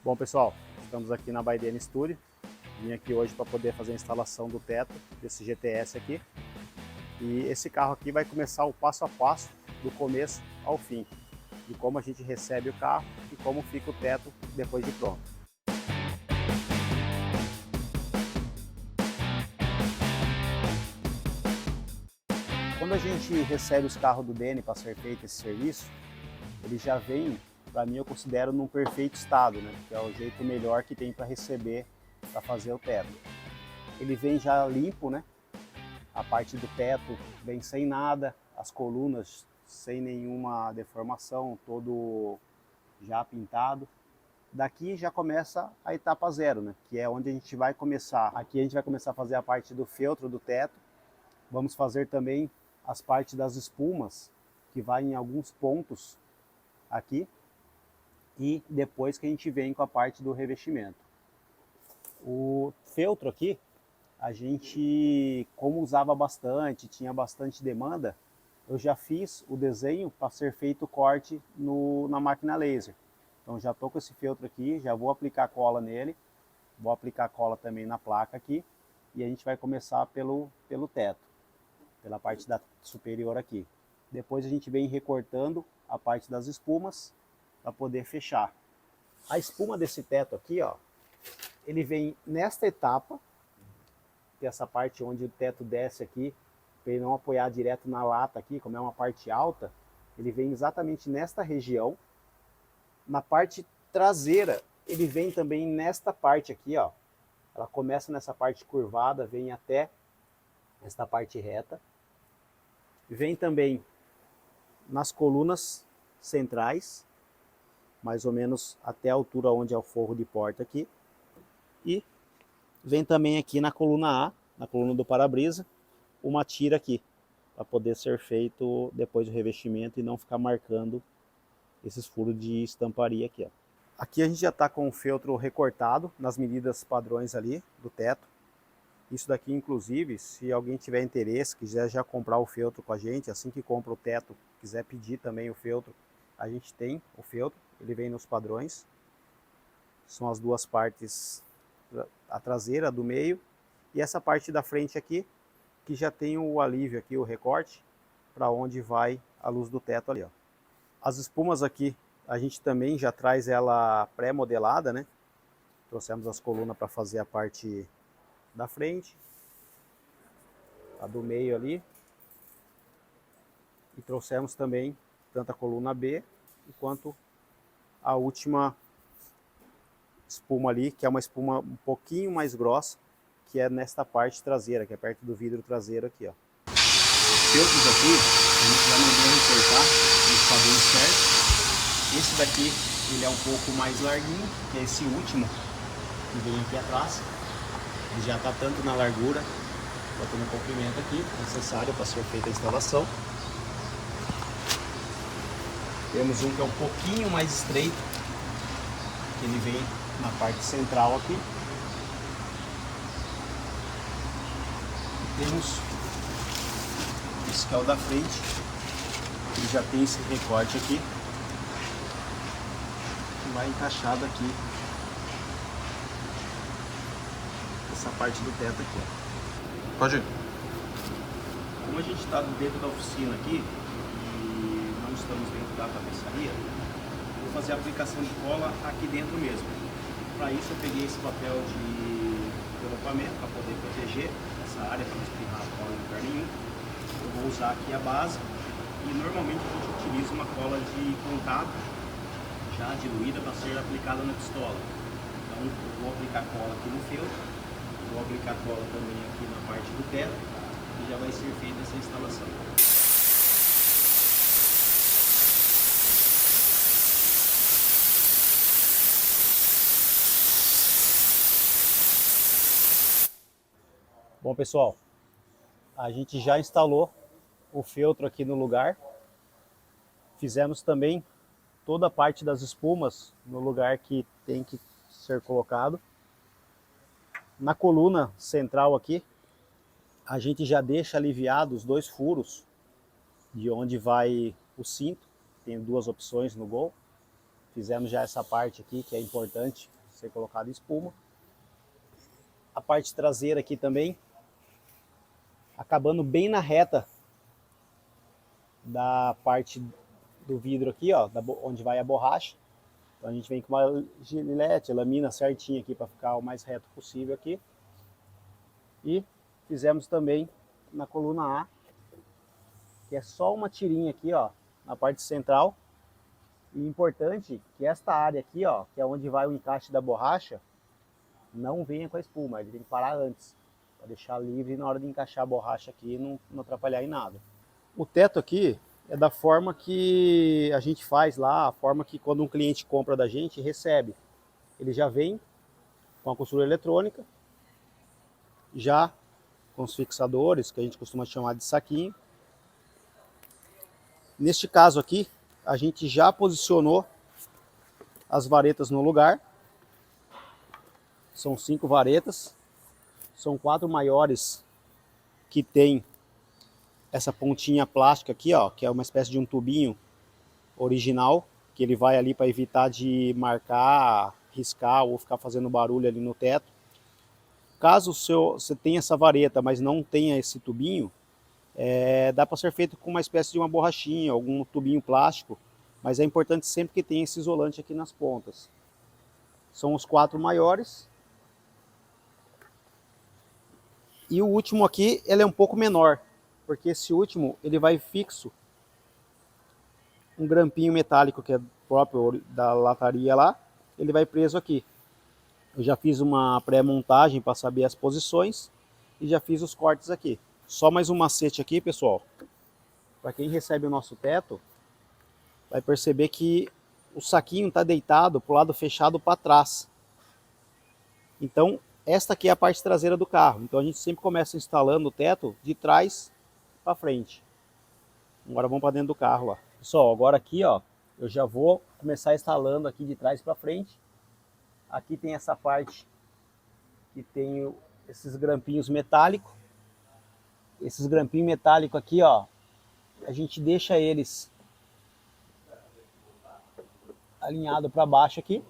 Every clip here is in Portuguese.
Bom pessoal, estamos aqui na Baidene Studio. Vim aqui hoje para poder fazer a instalação do teto desse GTS aqui. E esse carro aqui vai começar o passo a passo, do começo ao fim, de como a gente recebe o carro e como fica o teto depois de pronto. Quando a gente recebe os carros do Dene para ser feito esse serviço, ele já vem, para mim eu considero, num perfeito estado, né? Que é o jeito melhor que tem para receber, para fazer o teto. Ele vem já limpo, né? A parte do teto vem sem nada, as colunas sem nenhuma deformação, todo já pintado. Daqui já começa a etapa zero, né? Que é onde a gente vai começar. Aqui a gente vai começar a fazer a parte do feltro do teto. Vamos fazer também as partes das espumas, que vai em alguns pontos aqui. E depois que a gente vem com a parte do revestimento. O feltro aqui, a gente, como usava bastante, tinha bastante demanda, eu já fiz o desenho para ser feito o corte na máquina laser. Então já estou com esse feltro aqui, já vou aplicar cola nele, vou aplicar cola também na placa aqui, e a gente vai começar pelo teto, pela parte superior aqui. Depois a gente vem recortando a parte das espumas para poder fechar. A espuma desse teto aqui, ó, ele vem nesta etapa, que é essa parte onde o teto desce aqui, para ele não apoiar direto na lata aqui, como é uma parte alta, ele vem exatamente nesta região. Na parte traseira, ele vem também nesta parte aqui, ó. Ela começa nessa parte curvada, vem até esta parte reta. Vem também nas colunas centrais, mais ou menos até a altura onde é o forro de porta aqui. E vem também aqui na coluna A, na coluna do para-brisa, uma tira aqui, para poder ser feito depois do revestimento e não ficar marcando esses furos de estamparia aqui, ó. Aqui a gente já está com o feltro recortado nas medidas padrões ali do teto. Isso daqui, inclusive, se alguém tiver interesse, quiser já comprar o feltro com a gente, assim que compra o teto, quiser pedir também o feltro, a gente tem o feltro, ele vem nos padrões. São as duas partes, a traseira, a do meio, e essa parte da frente aqui, que já tem o alívio aqui, o recorte, para onde vai a luz do teto ali, ó. As espumas aqui, a gente também já traz ela pré-modelada, né? Trouxemos as colunas para fazer a parte da frente, a do meio ali, e trouxemos também tanto a coluna B, quanto a última espuma ali, que é uma espuma um pouquinho mais grossa, que é nesta parte traseira, que é perto do vidro traseiro aqui, ó. Os feltros aqui, a gente já mandou recortar nos padrões certos. Esse daqui, ele é um pouco mais larguinho, que é esse último, que vem aqui atrás. Ele já está tanto na largura, quanto no comprimento aqui, necessário para ser feita a instalação. Temos um que é um pouquinho mais estreito, que ele vem na parte central aqui. E temos esse que é o da frente, ele já tem esse recorte aqui, que vai encaixado aqui, essa parte do teto aqui, ó. Pode ir. Como a gente está dentro da oficina aqui, e não estamos dentro da tapeçaria, vou fazer a aplicação de cola aqui dentro mesmo. Para isso eu peguei esse papel de envelopamento para poder proteger essa área, para não espirrar a cola em lugar nenhum. Eu vou usar aqui a base e normalmente a gente utiliza uma cola de contato já diluída para ser aplicada na pistola. Então eu vou aplicar cola aqui no feltro, vou aplicar cola também aqui na parte do teto e já vai ser feita essa instalação. Bom pessoal, a gente já instalou o feltro aqui no lugar. Fizemos também toda a parte das espumas no lugar que tem que ser colocado. Na coluna central aqui, a gente já deixa aliviado os dois furos de onde vai o cinto. Tem duas opções no Gol. Fizemos já essa parte aqui, que é importante ser colocada espuma. A parte traseira aqui também, acabando bem na reta da parte do vidro aqui, ó, onde vai a borracha. Então a gente vem com uma gilete, lamina certinha aqui para ficar o mais reto possível aqui. E fizemos também na coluna A, que é só uma tirinha aqui, ó, na parte central. E importante que esta área aqui, ó, que é onde vai o encaixe da borracha, não venha com a espuma, ele tem que parar antes, para deixar livre na hora de encaixar a borracha aqui e não atrapalhar em nada. O teto aqui é da forma que a gente faz lá, a forma que quando um cliente compra da gente, recebe. Ele já vem com a costura eletrônica, já com os fixadores, que a gente costuma chamar de saquinho. Neste caso aqui, a gente já posicionou as varetas no lugar. São 5 varetas, são 4 maiores que tem essa pontinha plástica aqui, ó, que é uma espécie de um tubinho original, que ele vai ali para evitar de marcar, riscar ou ficar fazendo barulho ali no teto. Caso você tenha essa vareta, mas não tenha esse tubinho, dá para ser feito com uma espécie de uma borrachinha, algum tubinho plástico, mas é importante sempre que tenha esse isolante aqui nas pontas. São os 4 maiores. E o último aqui, ele é um pouco menor, porque esse último, ele vai fixo, um grampinho metálico que é próprio da lataria lá, ele vai preso aqui. Eu já fiz uma pré-montagem para saber as posições e já fiz os cortes aqui. Só mais um macete aqui, pessoal. Para quem recebe o nosso teto, vai perceber que o saquinho está deitado para o lado fechado para trás. Então, esta aqui é a parte traseira do carro. Então a gente sempre começa instalando o teto de trás para frente. Agora vamos para dentro do carro lá. Pessoal, agora aqui, ó, eu já vou começar instalando aqui de trás para frente. Aqui tem essa parte que tem esses grampinhos metálicos. Esses grampinhos metálicos aqui, ó, a gente deixa eles alinhado para baixo aqui.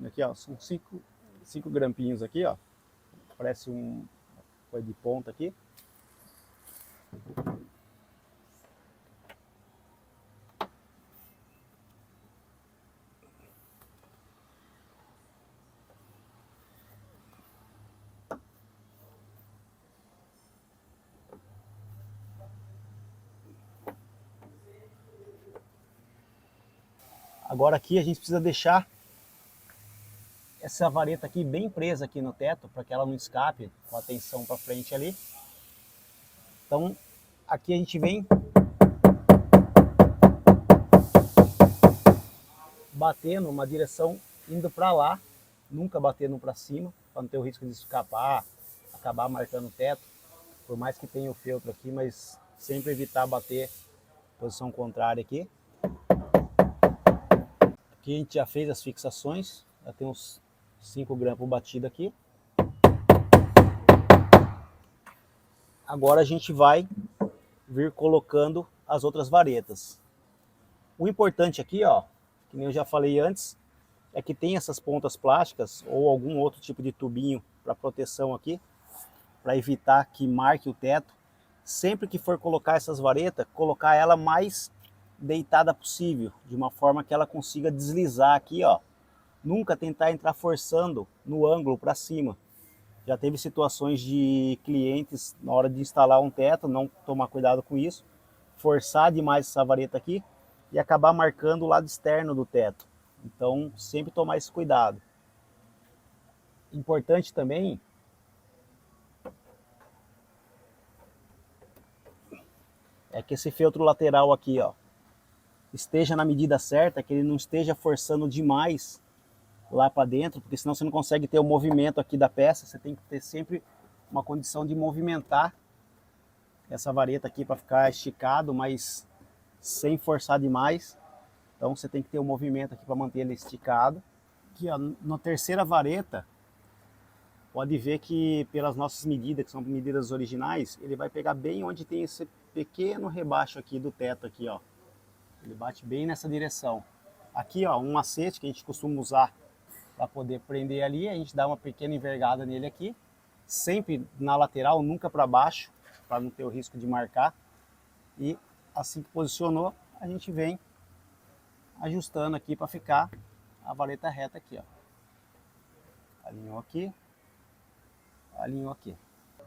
Aqui, ó, são 5 grampinhos aqui, ó. Parece uma coisa de ponta aqui. Agora aqui a gente precisa deixar essa vareta aqui bem presa aqui no teto, para que ela não escape com a tensão para frente ali. Então aqui a gente vem batendo uma direção indo para lá, nunca batendo para cima, para não ter o risco de escapar, acabar marcando o teto, por mais que tenha o feltro aqui, mas sempre evitar bater posição contrária aqui. Aqui a gente já fez as fixações, já tem uns 5 grampos batidos aqui. Agora a gente vai vir colocando as outras varetas. O importante aqui, ó, que nem eu já falei antes, é que tem essas pontas plásticas ou algum outro tipo de tubinho para proteção aqui, para evitar que marque o teto. Sempre que for colocar essas varetas, colocar ela mais deitada possível, de uma forma que ela consiga deslizar aqui, ó. Nunca tentar entrar forçando no ângulo para cima. Já teve situações de clientes, na hora de instalar um teto, não tomar cuidado com isso, forçar demais essa vareta aqui e acabar marcando o lado externo do teto. Então, sempre tomar esse cuidado. Importante também é que esse feltro lateral aqui, ó, esteja na medida certa, que ele não esteja forçando demais lá para dentro, porque senão você não consegue ter o movimento aqui da peça. Você tem que ter sempre uma condição de movimentar essa vareta aqui para ficar esticado, mas sem forçar demais. Então você tem que ter o movimento aqui para manter ele esticado. Aqui, ó, na terceira vareta, pode ver que pelas nossas medidas, que são medidas originais, ele vai pegar bem onde tem pequeno rebaixo aqui do teto aqui, ó. Ele bate bem nessa direção. Aqui, ó, um macete que a gente costuma usar para poder prender ali, a gente dá uma pequena envergada nele aqui, sempre na lateral, nunca para baixo, para não ter o risco de marcar. E assim que posicionou, a gente vem ajustando aqui para ficar a vareta reta aqui, ó. Alinhou aqui, alinhou aqui.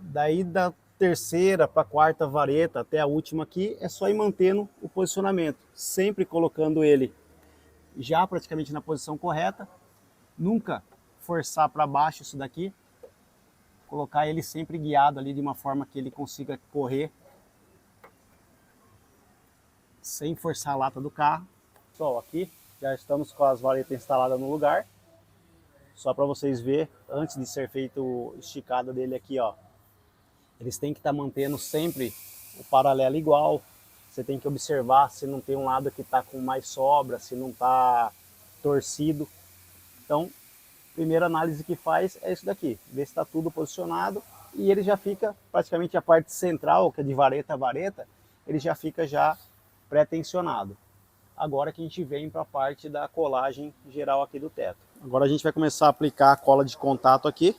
Daí da terceira para a quarta vareta até a última aqui, é só ir mantendo o posicionamento, sempre colocando ele já praticamente na posição correta, nunca forçar para baixo isso daqui, colocar ele sempre guiado ali de uma forma que ele consiga correr sem forçar a lata do carro. Pessoal, aqui já estamos com as varetas instaladas no lugar. Só para vocês verem, antes de ser feito a esticada dele aqui, ó, eles têm que estar mantendo sempre o paralelo igual. Você tem que observar se não tem um lado que está com mais sobra, se não está torcido. Então, primeira análise que faz é isso daqui, ver se está tudo posicionado, e ele já fica praticamente a parte central, que é de vareta a vareta, ele já fica já pré-tensionado. Agora que a gente vem para a parte da colagem geral aqui do teto. Agora a gente vai começar a aplicar a cola de contato aqui.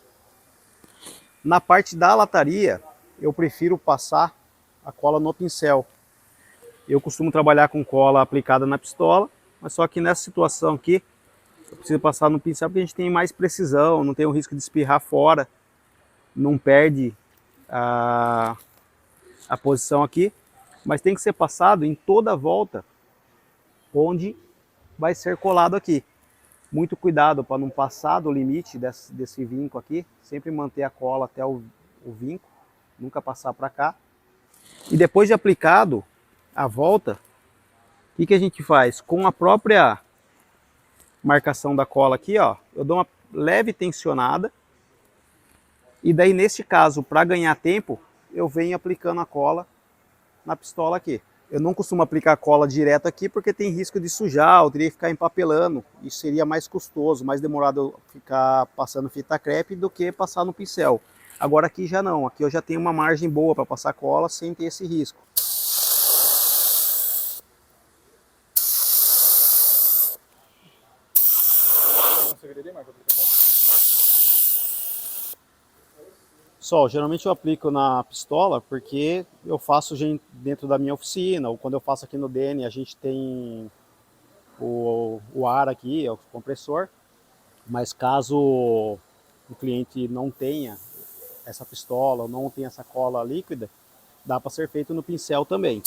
Na parte da lataria, eu prefiro passar a cola no pincel. Eu costumo trabalhar com cola aplicada na pistola, mas só que nessa situação aqui, eu preciso passar no pincel porque a gente tem mais precisão, não tem o risco de espirrar fora, não perde a posição aqui, mas tem que ser passado em toda a volta onde vai ser colado aqui. Muito cuidado para não passar do limite desse vinco aqui, sempre manter a cola até o vinco, nunca passar para cá. E depois de aplicado a volta, o que a gente faz? Com a própria marcação da cola aqui, ó, eu dou uma leve tensionada, e daí neste caso, para ganhar tempo, eu venho aplicando a cola na pistola aqui. Eu não costumo aplicar cola direto aqui porque tem risco de sujar, eu teria que ficar empapelando. Isso seria mais custoso, mais demorado eu ficar passando fita crepe do que passar no pincel. Agora aqui já não, aqui eu já tenho uma margem boa para passar cola sem ter esse risco. Pessoal, geralmente eu aplico na pistola porque eu faço dentro da minha oficina, ou quando eu faço aqui no DN, a gente tem o ar aqui, é o compressor, mas caso o cliente não tenha essa pistola ou não tenha essa cola líquida, dá para ser feito no pincel também.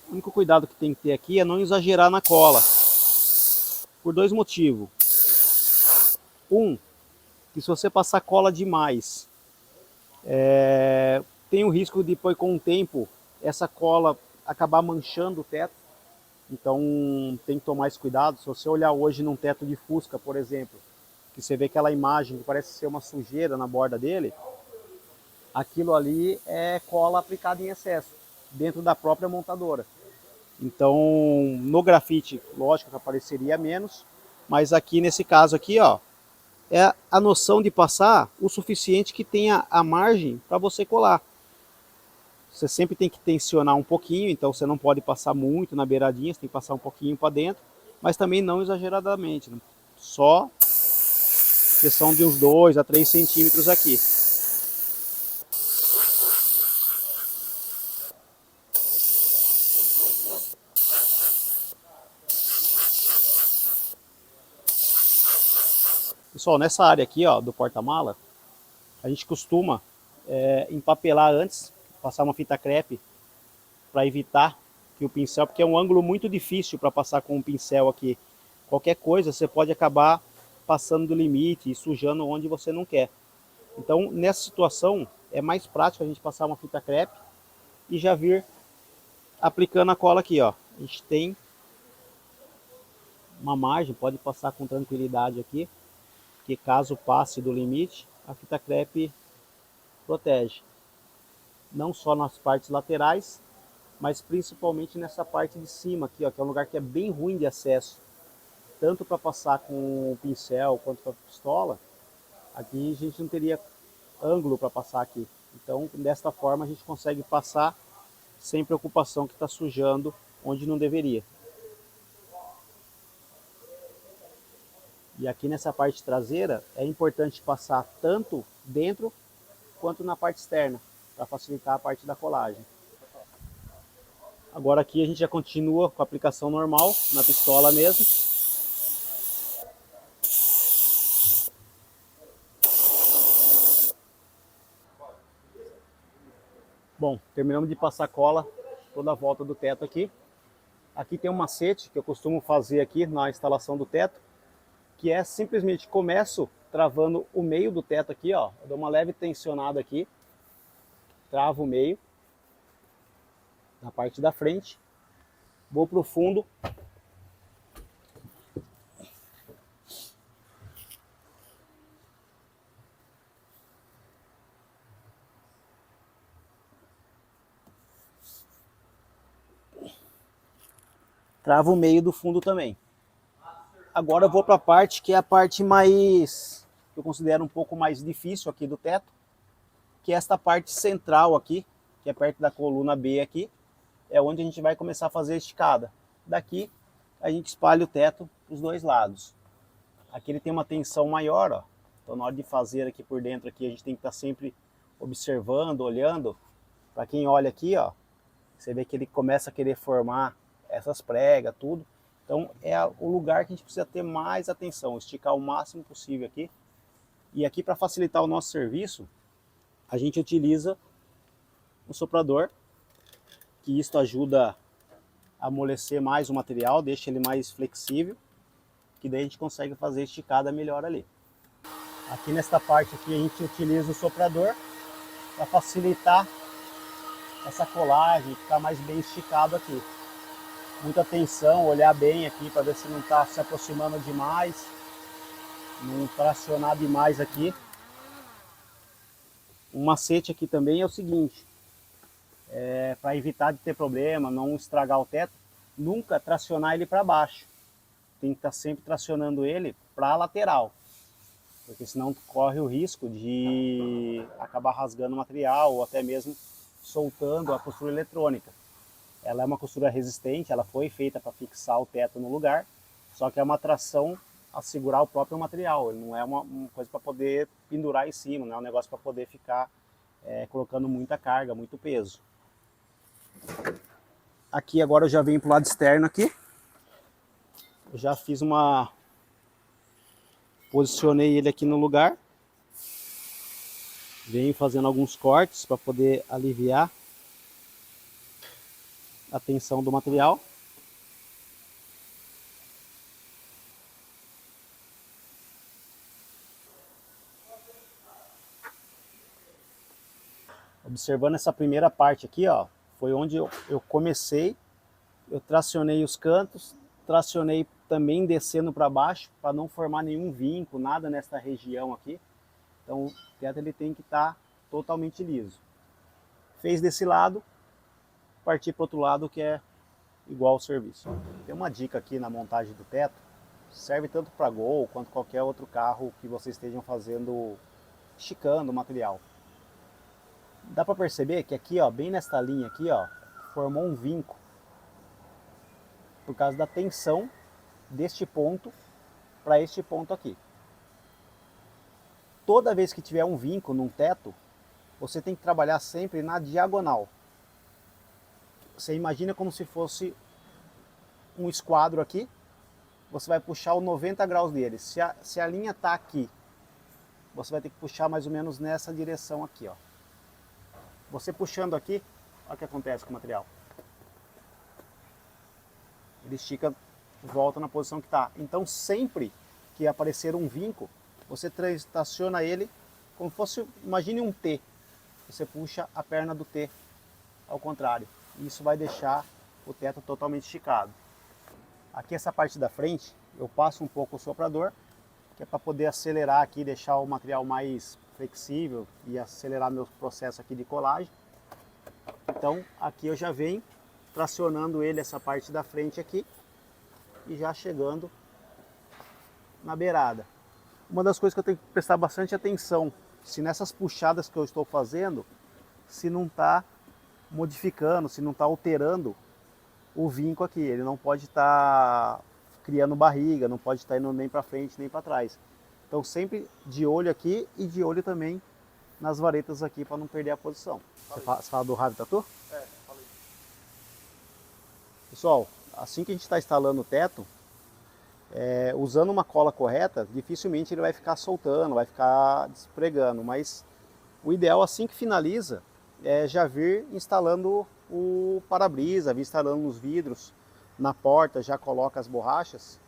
O único cuidado que tem que ter aqui é não exagerar na cola, por dois motivos. Um, que se você passar cola demais, tem o risco de depois com o tempo essa cola acabar manchando o teto. Então tem que tomar esse cuidado. Se você olhar hoje num teto de Fusca, por exemplo, que você vê aquela imagem que parece ser uma sujeira na borda dele, aquilo ali é cola aplicada em excesso, dentro da própria montadora. Então no grafite, lógico que apareceria menos, mas aqui nesse caso aqui, ó, é a noção de passar o suficiente que tenha a margem para você colar. Você sempre tem que tensionar um pouquinho, então você não pode passar muito na beiradinha, você tem que passar um pouquinho para dentro, mas também não exageradamente, né? Só questão de uns 2 a 3 centímetros aqui. Pessoal, nessa área aqui, ó, do porta-mala, a gente costuma empapelar antes, passar uma fita crepe para evitar que o pincel, porque é um ângulo muito difícil para passar com o pincel aqui. Qualquer coisa você pode acabar passando do limite e sujando onde você não quer. Então, nessa situação, é mais prático a gente passar uma fita crepe e já vir aplicando a cola aqui, ó. A gente tem uma margem, pode passar com tranquilidade aqui, que caso passe do limite, a fita crepe protege. Não só nas partes laterais, mas principalmente nessa parte de cima aqui, ó, que é um lugar que é bem ruim de acesso. Tanto para passar com o pincel quanto com a pistola, aqui a gente não teria ângulo para passar aqui. Então, desta forma, a gente consegue passar sem preocupação que está sujando onde não deveria. E aqui nessa parte traseira é importante passar tanto dentro quanto na parte externa, para facilitar a parte da colagem. Agora aqui a gente já continua com a aplicação normal, na pistola mesmo. Bom, terminamos de passar cola toda a volta do teto aqui. Aqui tem um macete que eu costumo fazer aqui na instalação do teto, que é simplesmente começo travando o meio do teto aqui, ó. Eu dou uma leve tensionada aqui, travo o meio, na parte da frente, vou para o fundo, travo o meio do fundo também. Agora eu vou para a parte que é a parte mais, que eu considero um pouco mais difícil aqui do teto, que é esta parte central aqui, que é perto da coluna B aqui, é onde a gente vai começar a fazer a esticada. Daqui a gente espalha o teto para os dois lados. Aqui ele tem uma tensão maior, ó. Então na hora de fazer aqui por dentro aqui, a gente tem que estar sempre observando, olhando. Para quem olha aqui, ó, você vê que ele começa a querer formar essas pregas, tudo. Então é o lugar que a gente precisa ter mais atenção, esticar o máximo possível aqui. E aqui, para facilitar o nosso serviço, a gente utiliza um soprador, que isto ajuda a amolecer mais o material, deixa ele mais flexível, que daí a gente consegue fazer a esticada melhor ali. Aqui nesta parte aqui a gente utiliza o soprador para facilitar essa colagem, ficar mais bem esticado aqui. Muita atenção, olhar bem aqui para ver se não está se aproximando demais, não tracionar demais aqui. Um macete aqui também é o seguinte, para evitar de ter problema, não estragar o teto, nunca tracionar ele para baixo. Tem que estar sempre tracionando ele para a lateral, porque senão corre o risco de acabar rasgando o material ou até mesmo soltando a costura eletrônica. Ela é uma costura resistente, ela foi feita para fixar o teto no lugar, só que é uma tração a segurar o próprio material, ele não é uma coisa para poder pendurar em cima, não é um negócio para poder ficar colocando muita carga, muito peso. Aqui agora eu já venho para o lado externo aqui, eu já fiz posicionei ele aqui no lugar, venho fazendo alguns cortes para poder aliviar a tensão do material. Observando essa primeira parte aqui, ó, foi onde eu comecei, eu tracionei os cantos, tracionei também descendo para baixo, para não formar nenhum vinco, nada nessa região aqui. Então o teto ele tem que estar totalmente liso. Fez desse lado, partir para o outro lado que é igual ao serviço. Tem uma dica aqui na montagem do teto, serve tanto para Gol quanto qualquer outro carro que vocês estejam fazendo, esticando o material. Dá para perceber que aqui, ó, bem nesta linha aqui, ó, formou um vinco por causa da tensão deste ponto para este ponto aqui. Toda vez que tiver um vinco num teto, você tem que trabalhar sempre na diagonal. Você imagina como se fosse um esquadro aqui, você vai puxar o 90 graus dele. Se a linha está aqui, você vai ter que puxar mais ou menos nessa direção aqui, ó. Você puxando aqui, olha o que acontece com o material. Ele estica, volta na posição que está. Então sempre que aparecer um vinco, você estaciona ele como se fosse, imagine um T. Você puxa a perna do T ao contrário. Isso vai deixar o teto totalmente esticado. Aqui essa parte da frente, eu passo um pouco o soprador, que é para poder acelerar aqui, deixar o material mais flexível e acelerar meu processo aqui de colagem. Então aqui eu já venho tracionando ele, essa parte da frente aqui, e já chegando na beirada. Uma das coisas que eu tenho que prestar bastante atenção se nessas puxadas que eu estou fazendo, se não está modificando, se não está alterando o vinco aqui. Ele não pode estar criando barriga, não pode estar indo nem para frente nem para trás. Então sempre de olho aqui e de olho também nas varetas aqui para não perder a posição. Você fala do Ravi Tatu? É, falei. Pessoal, assim que a gente está instalando o teto, usando uma cola correta, dificilmente ele vai ficar soltando, vai ficar despregando, mas o ideal assim que finaliza é já vir instalando o para-brisa, vir instalando os vidros na porta, já coloca as borrachas.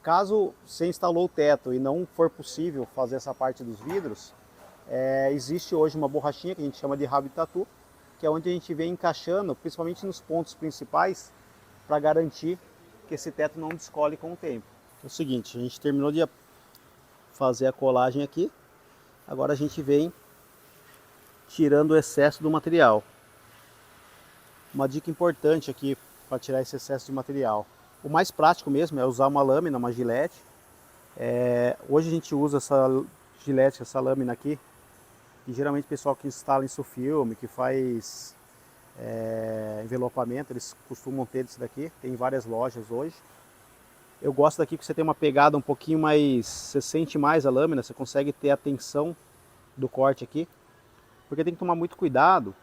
Caso você instalou o teto e não for possível fazer essa parte dos vidros, existe hoje uma borrachinha que a gente chama de Ravi Tatu, que é onde a gente vem encaixando, principalmente nos pontos principais, para garantir que esse teto não descole com o tempo. É o seguinte, a gente terminou de fazer a colagem aqui, agora a gente vem tirando o excesso do material. Uma dica importante aqui para tirar esse excesso de material. O mais prático mesmo é usar uma lâmina, uma gilete. Hoje a gente usa essa gilete, essa lâmina aqui, e geralmente o pessoal que instala em Sufilme, que faz envelopamento, eles costumam ter isso daqui, tem várias lojas hoje. Eu gosto daqui que você tem uma pegada um pouquinho mais, você sente mais a lâmina, você consegue ter a tensão do corte aqui, porque tem que tomar muito cuidado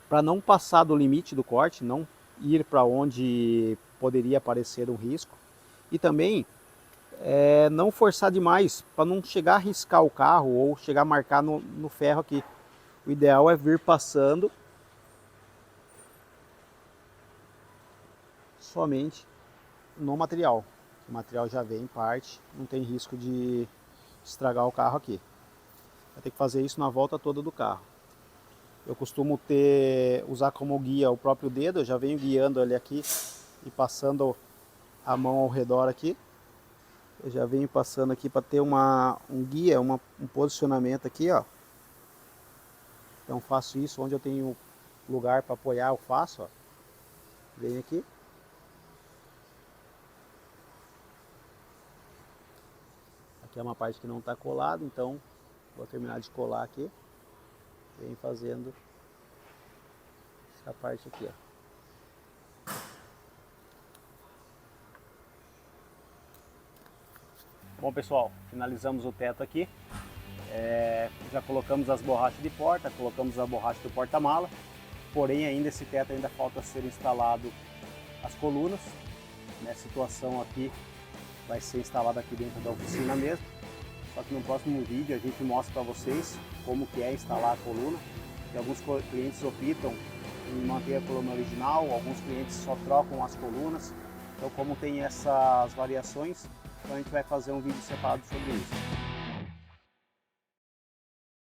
para não passar do limite do corte, não ir para onde poderia aparecer um risco, e também não forçar demais para não chegar a riscar o carro ou chegar a marcar no ferro aqui. O ideal é vir passando somente no material. O material já vem em parte, não tem risco de estragar o carro aqui. Vai ter que fazer isso na volta toda do carro. Eu costumo usar como guia o próprio dedo, eu já venho guiando ele aqui e passando a mão ao redor aqui. Eu já venho passando aqui para ter um guia, um posicionamento aqui, ó. Então faço isso onde eu tenho lugar para apoiar, eu faço, ó. Venho aqui. Aqui é uma parte que não está colada, então vou terminar de colar aqui. Venho fazendo essa parte aqui, ó. Bom pessoal, finalizamos o teto aqui. Já colocamos as borrachas de porta, colocamos a borracha do porta-mala. Porém ainda esse teto ainda falta ser instalado as colunas. Nessa situação aqui vai ser instalado aqui dentro da oficina mesmo. Só que no próximo vídeo a gente mostra para vocês como que é instalar a coluna. E alguns clientes optam em manter a coluna original, alguns clientes só trocam as colunas. Então como tem essas variações, então a gente vai fazer um vídeo separado sobre isso.